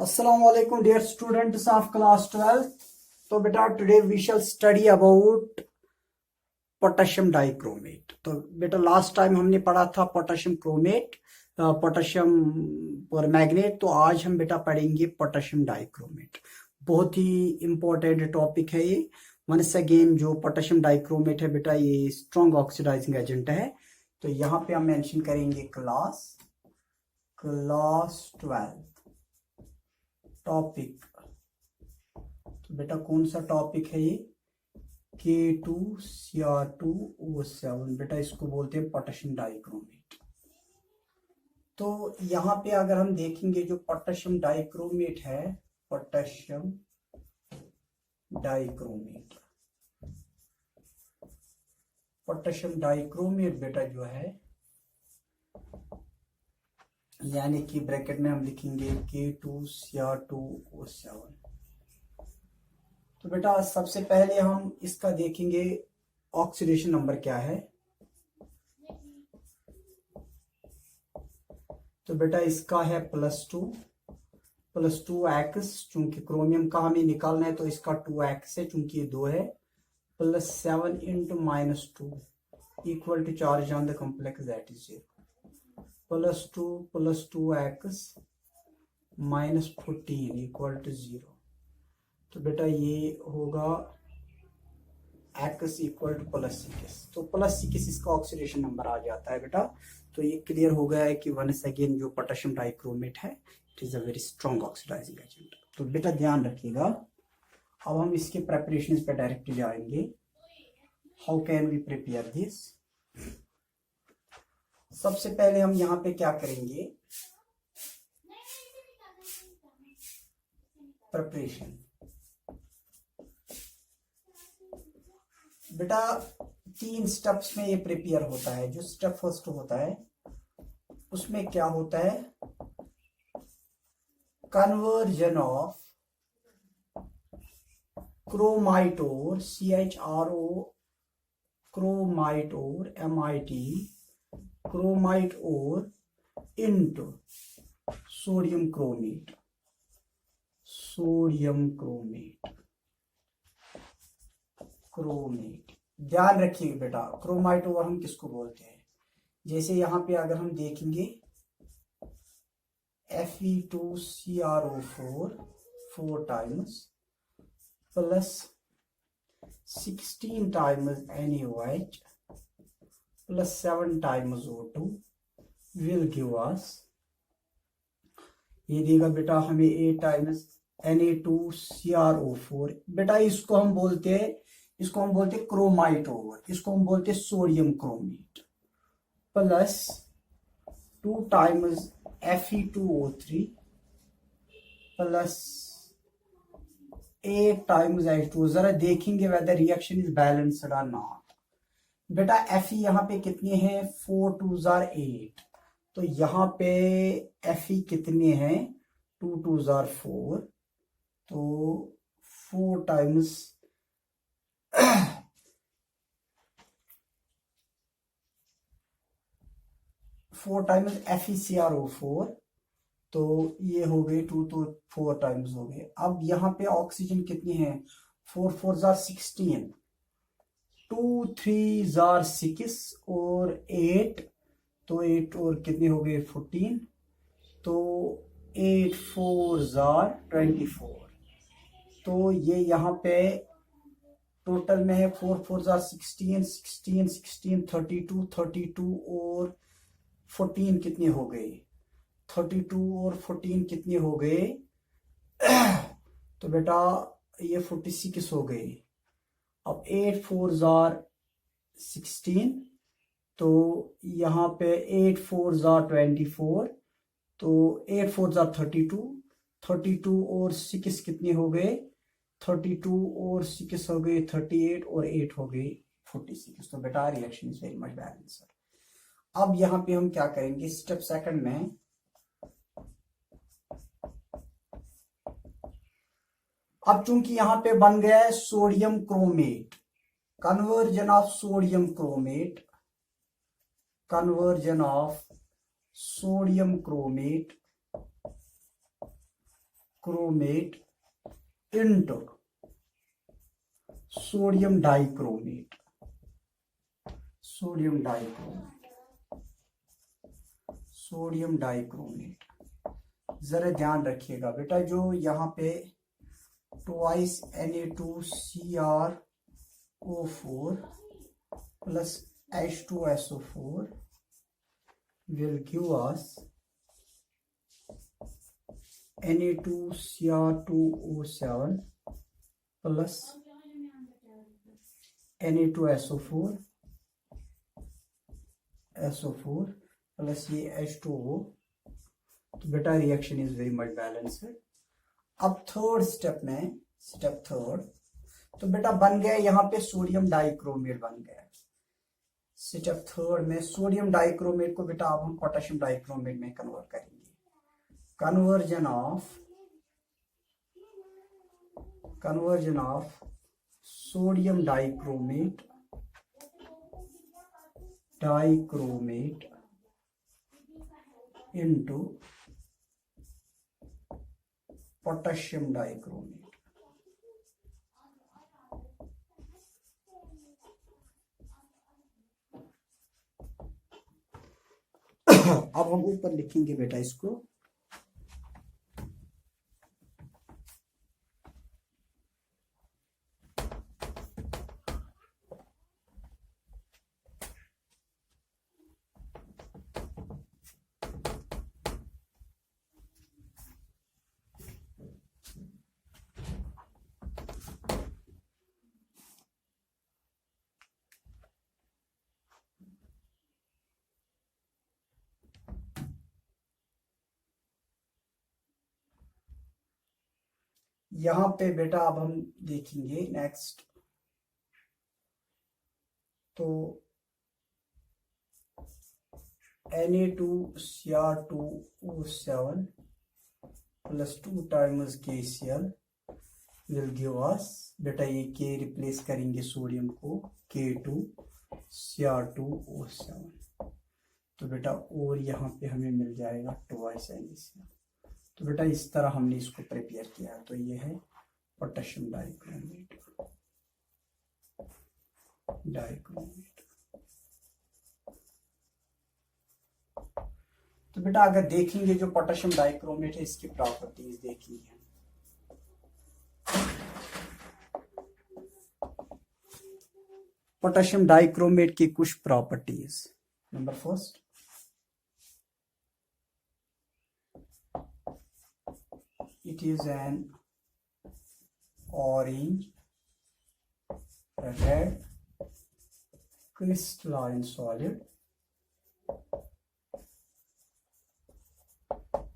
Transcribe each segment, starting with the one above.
Assalamu alaikum dear students of class 12. तो बेटा today we shall study about potassium dichromate. तो बेटा last time हमने पढ़ा था पोटेशियम क्रोमेट, पोटेशियम पर मैग्नेट। तो आज हम बेटा पढ़ेंगे पोटेशियम डाइक्रोमेट। बहुत ही इंपॉर्टेंट टॉपिक है ये। वंस अगेन जो पोटेशियम डाइक्रोमेट है बेटा ये स्ट्रॉन्ग ऑक्सीडाइजिंग एजेंट है। तो यहाँ पे हम मेंशन करेंगे क्लास 12 टॉपिक। तो बेटा कौन सा टॉपिक है ये? K2Cr2O7। बेटा इसको बोलते हैं पोटेशियम डाइक्रोमेट। तो यहाँ पे अगर हम देखेंगे जो पोटेशियम डाइक्रोमेट है, पोटेशियम डाइक्रोमेट, पोटेशियम डाइक्रोमेट बेटा जो है यानी कि ब्रैकेट में हम लिखेंगे K2Cr2O7। तो बेटा सबसे पहले हम इसका देखेंगे ऑक्सीडेशन नंबर क्या है। तो बेटा इसका है +2 चूंकि क्रोमियम का हमें निकालना है तो इसका 2x है, चूंकि ये 2 है, +7 × -2 equal to charge on the complex that is 0, +2 + 2x -14 equal to 0। तो बेटा ये होगा x इक्वल टू +6। तो +6 इसका ऑक्सीडेशन नंबर आ जाता है बेटा। तो ये क्लियर हो गया है कि वंस अगेन जो पोटेशियम डाइक्रोमेट है it is a very strong oxidizing agent. तो बेटा ध्यान रखिएगा। अब हम इसके प्रेपरेशन पे डायरेक्टली जाएंगे। How can we prepare this? सबसे पहले हम यहाँ पे क्या करेंगे, प्रिपरेशन। बेटा 3 स्टेप्स में ये प्रिपेयर होता है। जो स्टेप फर्स्ट होता है उसमें क्या होता है, conversion of chromite ore CHRO chromite ore MIT chromite ore into sodium chromate, sodium chromate, chromate. ध्यान रखिए बेटा क्रोमाइट ओवर हम किसको बोलते हैं। जैसे यहाँ पे अगर हम देखेंगे Fe2CrO4 4 times +16 times NaOH +7 times O2 will give us, ये देगा बेटा हमें 8 टाइम्स Na2CrO4। बेटा इसको हम बोलते हैं क्रोमाइट ओवर, इसको हम बोलते हैं sodium chromate, +2 times Fe2O3 +8 times H2। जरा देखेंगे वेदर रिएक्शन इज बैलेंस्ड और नॉट। बेटा Fe यहाँ पे कितने हैं, 4 2s are 8। तो यहाँ पे Fe कितने हैं, 2 2s are 4। तो 4 टाइम्स 4 टाइम्स FeCrO4। तो ये हो गए 2 तो 4 टाइम्स हो गए। अब यहाँ पे ऑक्सीजन कितनी है, 4 4s are 16, 2 3s are 6 और 8, तो 8 और कितने हो गए 14, तो 8 4s are 24। तो ये यहाँ पे टोटल में है 4 4s are 16 16 16 32 32 और 14 कितने हो गए, 32 और 14 कितने हो गए तो बेटा ये 46 हो गए। अब 8 4s are 16, तो यहाँ पे 8 4s are 24, तो 8 4s are 32, 32 और 6 कितने हो गए, 32 और 6 हो गए 38 और 8 हो गए 46। तो बेटा reaction is very much balanced. अब यहाँ पे हम क्या करेंगे, स्टेप सेकंड में अब चूंकि यहाँ पे बन गया है sodium chromate, conversion of sodium chromate, conversion of sodium chromate chromate into sodium dichromate, sodium dichromate। जरा ध्यान रखिएगा बेटा, जो यहाँ पे twice Na2CrO4 plus H2SO4 will give us Na2Cr2O7 plus Na2SO4 plus ये H2O। तो बेटा reaction is very much balanced. अब थर्ड स्टेप में, स्टेप थर्ड, तो बेटा बन गया यहाँ पे सोडियम डाइक्रोमेट बन गया। स्टेप थर्ड में सोडियम डाइक्रोमेट को बेटा अब हम पोटेशियम डाइक्रोमेट में कन्वर्ट करेंगे। Conversion of sodium dichromate into potassium dichromate. अब हम ऊपर लिखेंगे बेटा इसको, यहां पे बेटा अब हम देखेंगे नेक्स्ट। तो Na2Cr2O7 plus 2 times KCl will give us, बेटा ये K रिप्लेस करेंगे सोडियम को, K2Cr2O7। तो बेटा और यहाँ पे हमें मिल जाएगा twice NaCl। तो बेटा इस तरह हमने इसको प्रिपेयर किया। तो ये है पोटेशियम डाइक्रोमेट। तो बेटा अगर देखेंगे जो पोटेशियम डाइक्रोमेट है, इसकी प्रॉपर्टीज देखेंगे। पोटेशियम डाइक्रोमेट की कुछ properties. Number first, it is an orange red crystalline solid.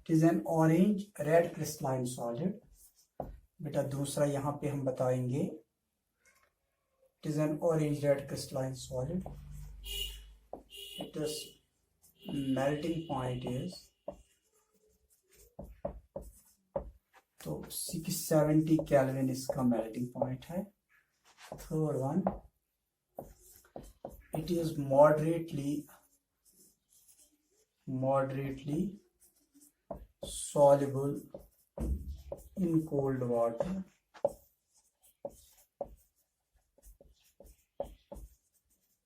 It is an orange red crystalline solid। बेटा दूसरा यहाँ पे हम बताएंगे, it is an orange red crystalline solid। It is melting point is तो 670 kelvin इसका मेल्टिंग पॉइंट है। Third one, it is moderately soluble in cold water,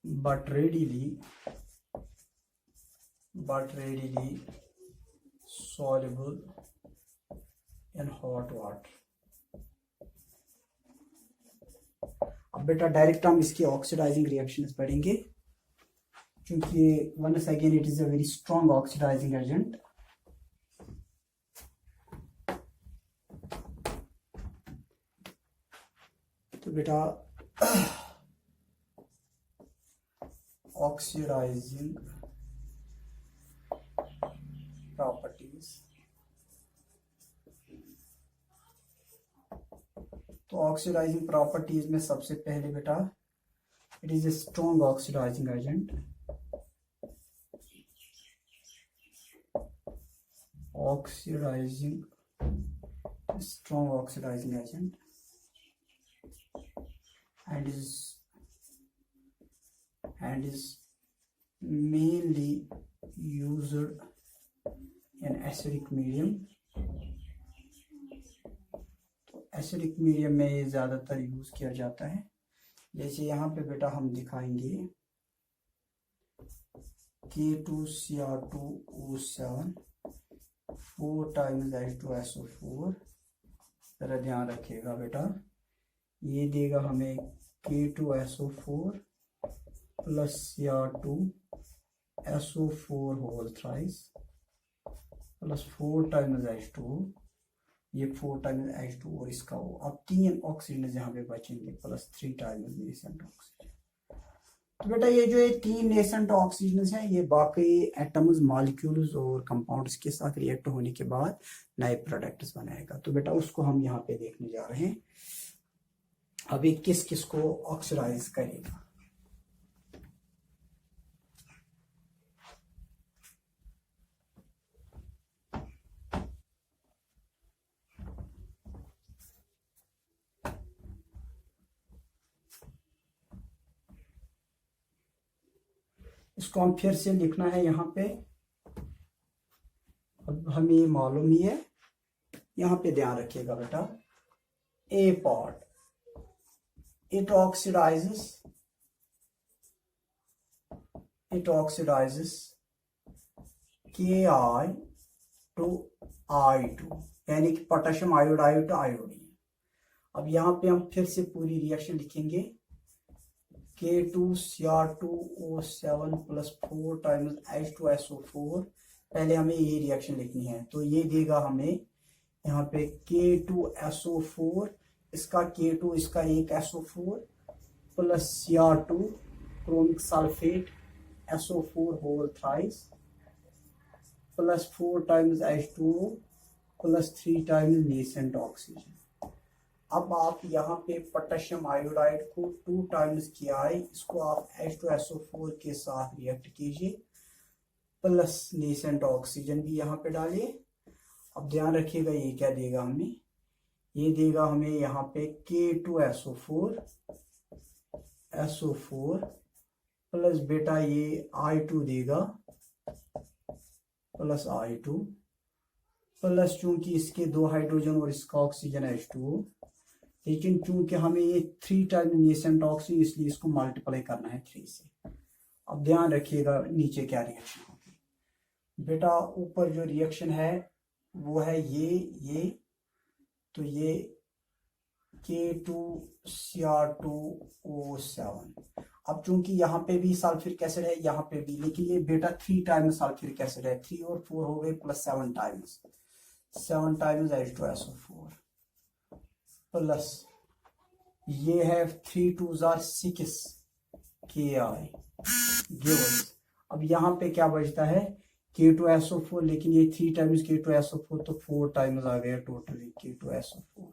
but readily soluble in hot water। अब बेटा डायरेक्ट हम इसकी oxidising reactions पढ़ेंगे, क्योंकि once again it is a very strong oxidizing agent. तो बेटा ऑक्सीडाइजिंग प्रॉपर्टीज, तो ऑक्सीडाइजिंग प्रॉपर्टीज में सबसे पहले बेटा it is a strong oxidizing agent. Strong oxidizing agent and is mainly used in acidic medium acidic medium में ये ज़्यादातर यूज़ किया जाता है। जैसे यहाँ पे बेटा हम दिखाएंगे K2Cr2O7 4 टाइम्स H2SO4। ज़रा ध्यान रखिएगा बेटा, ये देगा हमें K2SO4 plus Cr2SO4 whole thrice plus 4 times H2, ये 4 टाइम्स H2 और इसका वो, अब 3 ऑक्सीजन यहाँ पे बचेंगे प्लस 3 टाइम्स नेसेंट ऑक्सीजन। तो बेटा ये जो ये 3 नेसेंट ऑक्सीजन हैं ये बाकी एटम्स, मॉलिक्यूल्स और कंपाउंड्स के साथ रिएक्ट होने के बाद नए प्रोडक्ट्स बनाएगा। तो बेटा उसको हम यहाँ पे देखने जा रहे हैं, अभी किस किस को ऑक्सीडाइज करेगा। इसको हम फिर से लिखना है यहाँ पे। अब हमें ये मालूम ही है, यहाँ पे ध्यान रखिएगा बेटा। ए part, it oxidizes Ki to I2, यानी कि पोटेशियम आयोडाइड टू आयोडीन। अब यहाँ पे हम फिर से पूरी रिएक्शन लिखेंगे, K2Cr2O7 प्लस 4 टाइम्स H2SO4। पहले हमें ये रिएक्शन लिखनी है, तो ये देगा हमें यहाँ पे K2SO4, इसका K2, इसका एक SO4 plus Cr2 chromic sulphate SO4 whole thrice plus 4 times H2O plus 3 times nascent oxygen. अब आप यहाँ पे पोटेशियम आयोडाइड को 2 टाइम्स किया है, इसको आप H2SO4 के साथ रिएक्ट कीजिए प्लस नेसेंट ऑक्सीजन भी यहाँ पे डालिए। अब ध्यान रखिएगा ये क्या देगा हमें, ये देगा हमें यहाँ पे K2SO4 प्लस बेटा ये I2 देगा प्लस I2 प्लस, चूंकि इसके 2 हाइड्रोजन और इसका ऑक्सीजन H2O, लेकिन चूंकि हमें ये 3 टाइम्स नेसेंट ऑक्सीजन, इसलिए इसको मल्टीप्लाई करना है 3 से। अब ध्यान रखिएगा नीचे क्या रिएक्शन होगी बेटा। ऊपर जो रिएक्शन है वो है ये, तो ये K2Cr2O7। अब चूंकि यहाँ पे भी सल्फ्यूरिक एसिड है, यहाँ पे भी, लेकिन ये बेटा 3 टाइम्स सल्फ्यूरिक एसिड है, 3 और 4 हो गए प्लस 7 टाइम्स H2SO4 प्लस ये है 3 2s are 6 Ki गिव्स। अब यहाँ पे क्या बचता है K2SO4, लेकिन ये 3 टाइम्स K2SO4 तो 4 टाइम्स आ गया टोटली K2SO4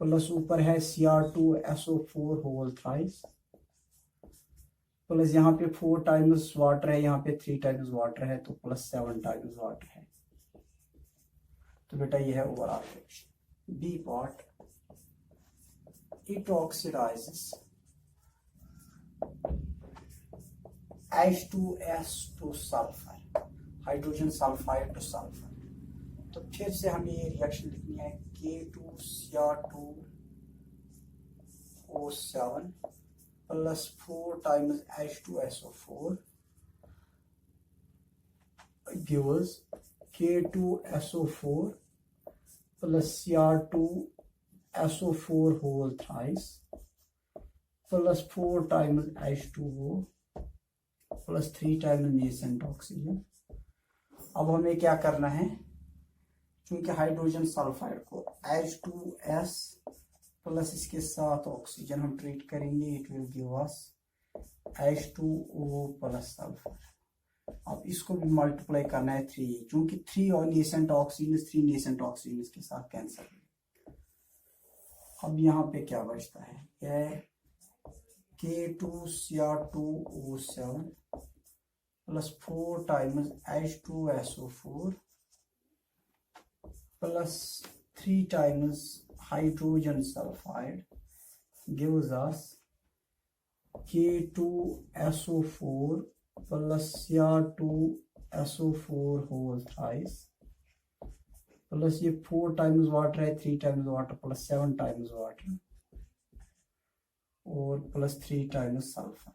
प्लस ऊपर है Cr2SO4 होल थ्राइस प्लस यहाँ पे 4 टाइम्स वाटर है, यहाँ पे 3 टाइम्स वाटर है, तो प्लस 7 टाइम्स वाटर है। तो बेटा ये है overall reaction. B part, it oxidizes H2S to sulfur, hydrogen sulphide to sulphur. तो फिर से हमें ये रिएक्शन लिखनी है K2Cr2O7 plus 4 times H2SO4 gives K2SO4 plus Cr2SO4 whole thrice plus 4 times H2O plus 3 times nascent oxygen. अब हमें क्या करना है, क्योंकि हाइड्रोजन सल्फाइड को H2S प्लस इसके साथ ऑक्सीजन हम ट्रीट करेंगे, it will give us H2O plus sulphur. अब इसको भी मल्टीप्लाई करना है 3, क्योंकि 3 और नेसेंट ऑक्सीजन, 3 नेसेंट ऑक्सीजन के साथ कैंसिल। अब यहाँ पे क्या बचता है, यह K2Cr2O7 plus 4 times H2SO4 plus 3 times hydrogen sulphide gives us K2SO4 plus Cr2SO4 whole thrice plus ये 4 टाइम्स वाटर है, 3 times water plus 7 times water और प्लस 3 टाइम्स सल्फर।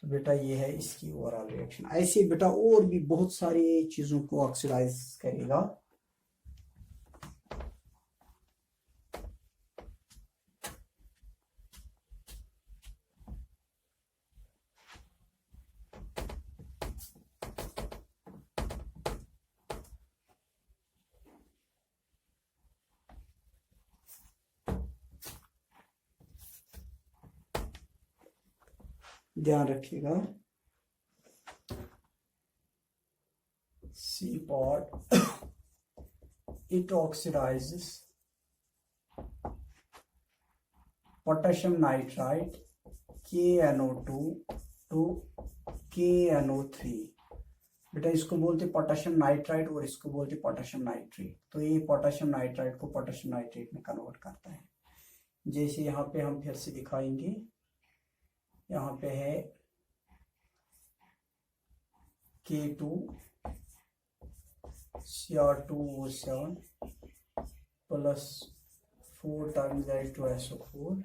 तो बेटा ये है इसकी ओवरऑल रिएक्शन। ऐसे बेटा और भी बहुत सारी चीजों को ऑक्सीडाइज करेगा। ध्यान रखिएगा, सी pot it oxidizes potassium nitrite KNO2 to KNO3। बेटा इसको बोलते पोटेशियम नाइट्राइट और इसको बोलते पोटेशियम नाइट्रेट। तो ये पोटेशियम नाइट्राइट को पोटेशियम नाइट्रेट में कन्वर्ट करता है। जैसे यहाँ पे हम फिर से दिखाएंगे, यहाँ पे है K2 Cr2O7 plus 4 times H2SO4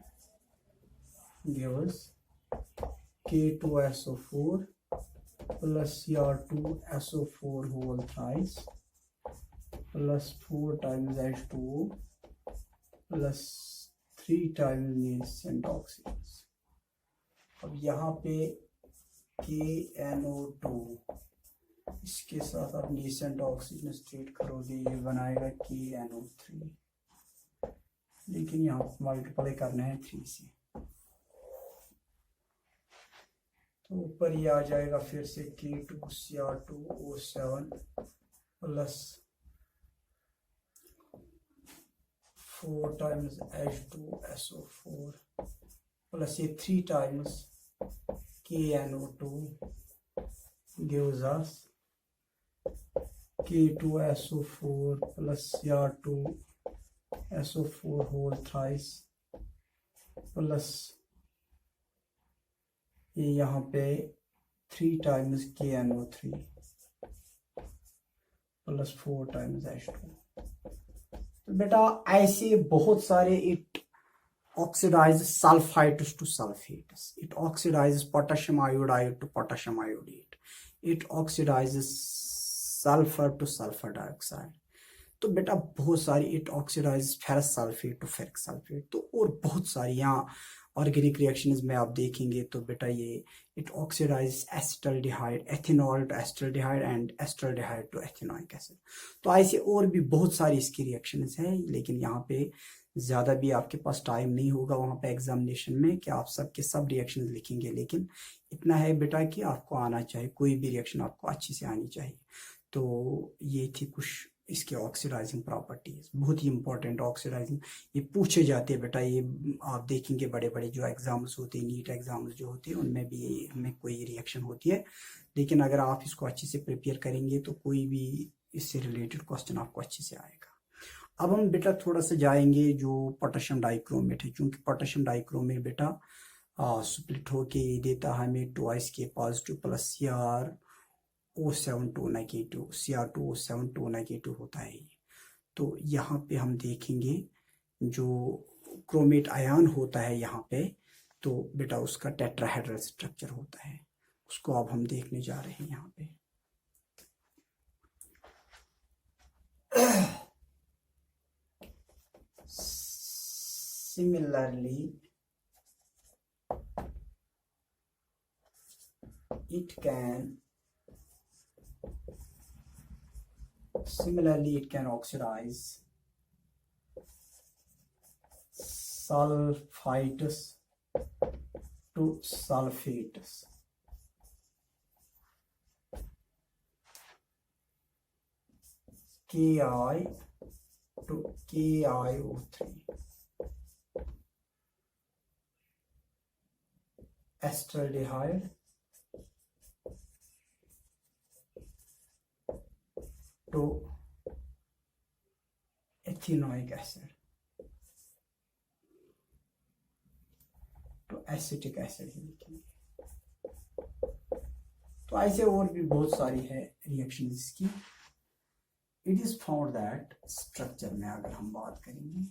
gives K2SO4 plus Cr2SO4 whole thrice plus 4 times H2O plus 3 times nascent oxygens। अब यहाँ पे KNO2 इसके साथ आप नेसेंट ऑक्सीजन स्टेट करोगे, ये बनाएगा KNO3, लेकिन यहाँ मल्टीप्लाई करना है 3 से, तो ऊपर ये आ जाएगा फिर से K2Cr2O7 plus 4 times H2SO4 plus ये 3 times KNO2 gives us K2SO4 plus Cr2SO4 whole thrice plus ये यहाँ पे 3 times KNO3 plus 4 times H2। तो बेटा ऐसे बहुत सारे it oxidizes sulfides to sulfates, it oxidizes potassium iodide to potassium iodide, it oxidizes sulfur to sulfur dioxide। तो बेटा बहुत सारी it oxidize ferrous sulphate to ferric sulphate, तो और बहुत सारी यहाँ ऑर्गेनिक रिएक्शंस में आप देखेंगे। तो बेटा ये it oxidize acetaldehyde, ethanol to acetaldehyde and acetaldehyde to ethanoic acid. तो ऐसे और भी बहुत सारी इसकी रिएक्शंस हैं, लेकिन यहाँ पे ज़्यादा भी आपके पास टाइम नहीं होगा वहाँ पे एग्जामिनेशन में कि आप सब के सब रिएक्शन लिखेंगे, लेकिन इतना है बेटा कि आपको आना चाहिए, कोई भी रिएक्शन आपको अच्छी से आनी चाहिए। तो ये थी कुछ इसके ऑक्सीडाइजिंग प्रॉपर्टीज, बहुत ही इंपॉर्टेंट ऑक्सीडाइजिंग, ये पूछे जाते हैं बेटा। ये आप देखेंगे बड़े बड़े जो एग्जाम्स होते हैं, नीट एग्जाम्स जो होते हैं, उनमें भी इनमें कोई रिएक्शन होती है, लेकिन अगर आप इसको अच्छे से प्रिपेयर करेंगे तो कोई भी इससे रिलेटेड क्वेश्चन आपको अच्छे से आएगा। अब हम बेटा थोड़ा सा जाएंगे जो पोटेशियम डाइक्रोमेट है, क्योंकि पोटेशियम डाइक्रोमेट बेटा स्प्लिट होके ये देता है हमें ट्वाइस के positive plus Cr2O7 negative, Cr2O7 negative होता है। तो यहाँ पे हम देखेंगे जो क्रोमेट आयन होता है यहाँ पे, तो बेटा उसका टेट्राहेड्रल स्ट्रक्चर होता है, उसको अब हम देखने जा रहे हैं यहाँ पे। Similarly, it can oxidize sulfides to sulfates, Ki to KiO3, acetaldehyde to ethanoic acid तो एसिटिक एसिड ही लिखेंगे। तो ऐसे और भी बहुत सारी है रिएक्शन इसकी। It is found that structure में अगर हम बात करेंगे,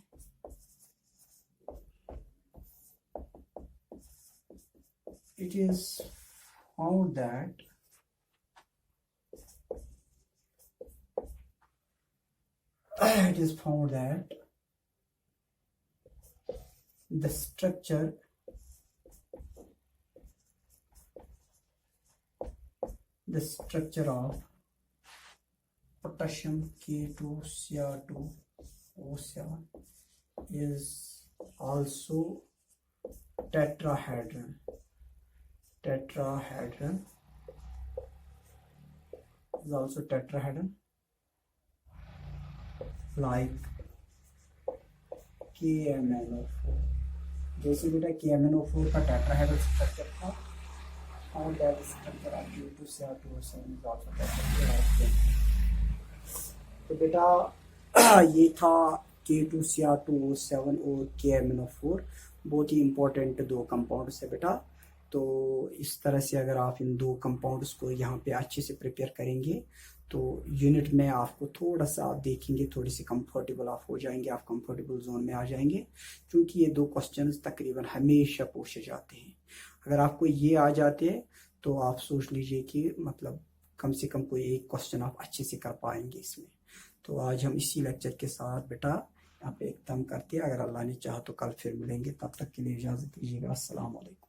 it is found that it is found that the structure of potassium K2Cr2O7 is also tetrahedral like KMnO4। जैसे बेटा KMnO4 का टेट्राहेड्रल स्ट्रक्चर था, और that structure of K2Cr2O7 is also tetrahedral. तो बेटा ये था K2Cr2O7 और KMnO4, बहुत ही इंपॉर्टेंट दो कंपाउंड्स है बेटा। तो इस तरह से अगर आप इन दो कंपाउंड्स को यहाँ पे अच्छे से प्रिपेयर करेंगे तो यूनिट में आपको थोड़ा सा आप देखेंगे, थोड़ी सी कंफर्टेबल आप हो जाएंगे, आप कंफर्टेबल जोन में आ जाएंगे, क्योंकि ये दो क्वेश्चंस तकरीबन हमेशा पूछे जाते हैं। अगर आपको ये आ जाते हैं तो आप सोच लीजिए कि मतलब कम से कम कोई एक क्वेश्चन आप अच्छे से कर पाएंगे इसमें। तो आज हम इसी लेक्चर के साथ बेटा यहाँ पे एकदम करते हैं। अगर अल्लाह ने चाहा तो कल फिर मिलेंगे, तब तक के लिए इजाज़त दीजिएगा। अस्सलाम वालेकुम।